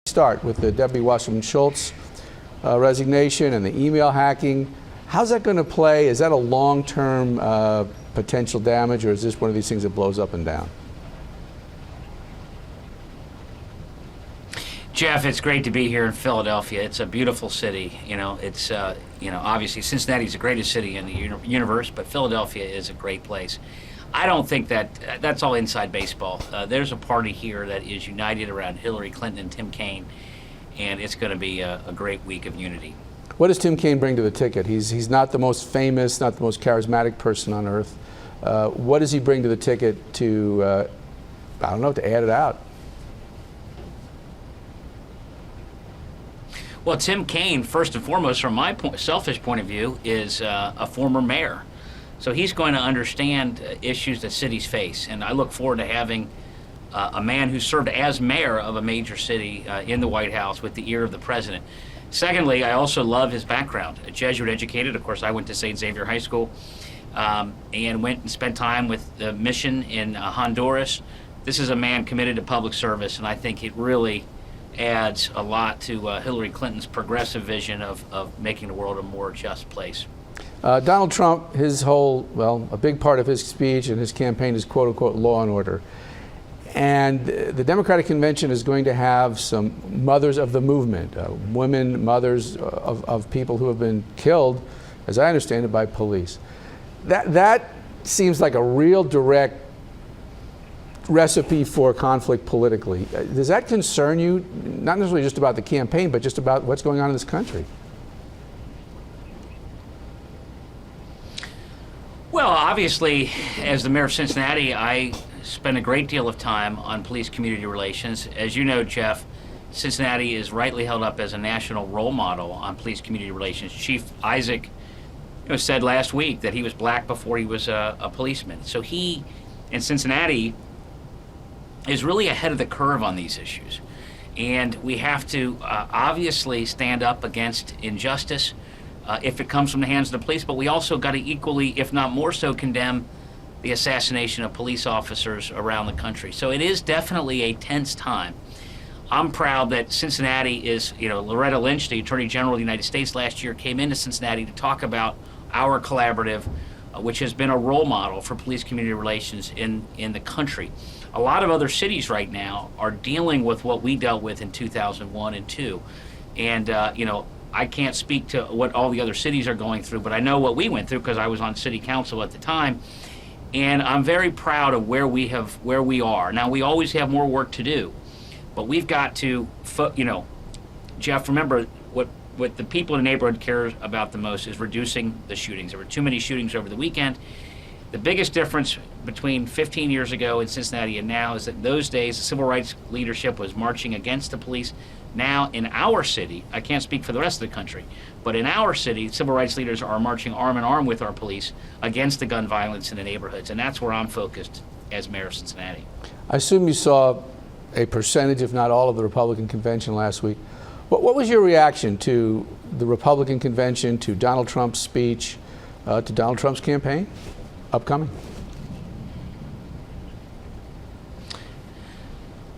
Start with the Debbie Wasserman Schultz resignation and the email hacking. How's that going to play? Is that a long-term potential damage, or is this one of these things that blows up and down? Jeff, it's great to be here in Philadelphia. It's a beautiful city. You know, it's obviously Cincinnati is the greatest city in the universe, but Philadelphia is a great place. I don't think that's all inside baseball. There's a party here that is united around Hillary Clinton and Tim Kaine, and it's going to be a great week of unity. What does Tim Kaine bring to the ticket? He's not the most famous, not the most charismatic person on earth. What does he bring to the ticket to, I don't know, to add it out? Well, Tim Kaine, first and foremost, from my selfish point of view, is a former mayor. So he's going to understand issues that cities face. And I look forward to having a man who served as mayor of a major city in the White House with the ear of the president. Secondly, I also love his background. A Jesuit educated. Of course, I went to St. Xavier High School and went and spent time with the mission in Honduras. This is a man committed to public service, and I think it really adds a lot to Hillary Clinton's progressive vision of making the world a more just place. Donald Trump, a big part of his speech and his campaign is quote-unquote law and order. And the Democratic Convention is going to have some mothers of the movement, women, mothers of people who have been killed, as I understand it, by police. That seems like a real direct recipe for conflict politically. Does that concern you, not necessarily just about the campaign, but just about what's going on in this country? Well, obviously, as the mayor of Cincinnati, I spend a great deal of time on police-community relations. As you know, Jeff, Cincinnati is rightly held up as a national role model on police-community relations. Chief Isaac said last week that he was black before he was a policeman. So he, in Cincinnati, is really ahead of the curve on these issues. And we have to obviously stand up against injustice if it comes from the hands of the police, but we also got to equally, if not more so, condemn the assassination of police officers around the country. So it is definitely a tense time. I'm proud that Cincinnati is, Loretta Lynch, the Attorney General of the United States last year, came into Cincinnati to talk about our collaborative, which has been a role model for police community relations in the country. A lot of other cities right now are dealing with what we dealt with in 2001 and 2. And, I can't speak to what all the other cities are going through, but I know what we went through because I was on city council at the time. And I'm very proud of where we are. Now, we always have more work to do, but we've got to, Jeff, remember what the people in the neighborhood care about the most is reducing the shootings. There were too many shootings over the weekend. The biggest difference between 15 years ago in Cincinnati and now is that in those days, the civil rights leadership was marching against the police. Now, in our city, I can't speak for the rest of the country, but in our city, civil rights leaders are marching arm in arm with our police against the gun violence in the neighborhoods, and that's where I'm focused as mayor of Cincinnati. I assume you saw a percentage, if not all, of the Republican convention last week. What was your reaction to the Republican convention, to Donald Trump's speech, to Donald Trump's campaign upcoming?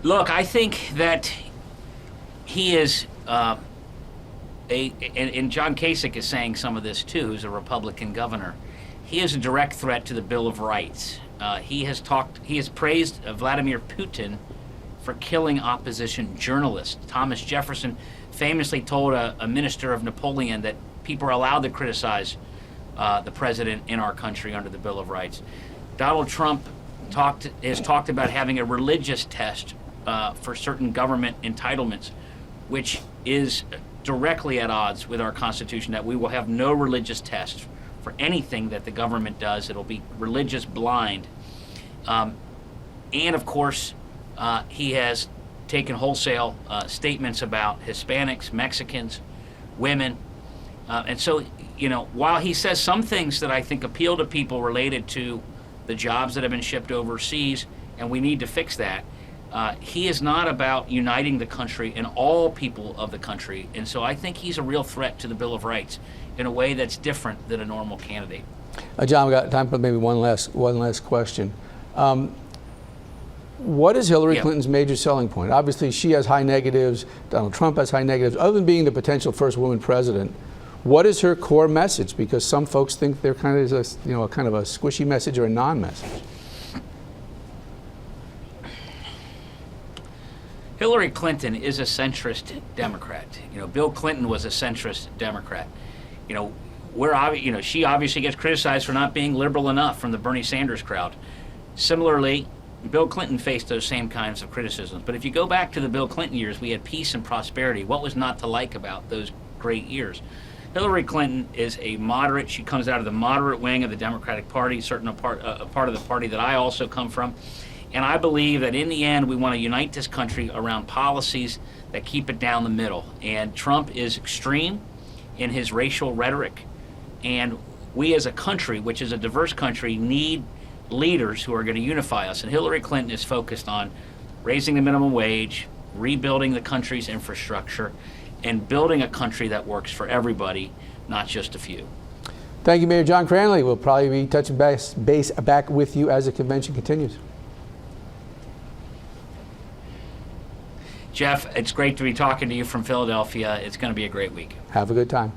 Look, I think that he is, and John Kasich is saying some of this too, who's a Republican governor. He is a direct threat to the Bill of Rights. He has praised Vladimir Putin for killing opposition journalists. Thomas Jefferson famously told a minister of Napoleon that people are allowed to criticize the president in our country under the Bill of Rights. Donald Trump has talked about having a religious test for certain government entitlements, which is directly at odds with our Constitution, that we will have no religious test for anything that the government does. It'll be religious blind. And of course, he has taken wholesale statements about Hispanics, Mexicans, women. And so, while he says some things that I think appeal to people related to the jobs that have been shipped overseas, and we need to fix that, he is not about uniting the country and all people of the country. And so I think he's a real threat to the Bill of Rights in a way that's different than a normal candidate. John, we got time for maybe one last question. What is Hillary Yeah. Clinton's major selling point? Obviously, she has high negatives. Donald Trump has high negatives. Other than being the potential first woman president, what is her core message? Because some folks think they're kind of a kind of a squishy message or a non-message. Hillary Clinton is a centrist Democrat. Bill Clinton was a centrist Democrat. She obviously gets criticized for not being liberal enough from the Bernie Sanders crowd. Similarly, Bill Clinton faced those same kinds of criticisms. But if you go back to the Bill Clinton years, we had peace and prosperity. What was not to like about those great years? Hillary Clinton is a moderate. She comes out of the moderate wing of the Democratic Party, a part of the party that I also come from. And I believe that in the end, we want to unite this country around policies that keep it down the middle. And Trump is extreme in his racial rhetoric. And we as a country, which is a diverse country, need leaders who are going to unify us. And Hillary Clinton is focused on raising the minimum wage, rebuilding the country's infrastructure, and building a country that works for everybody, not just a few. Thank you, Mayor John Cranley. We'll probably be touching base back with you as the convention continues. Jeff, it's great to be talking to you from Philadelphia. It's going to be a great week. Have a good time.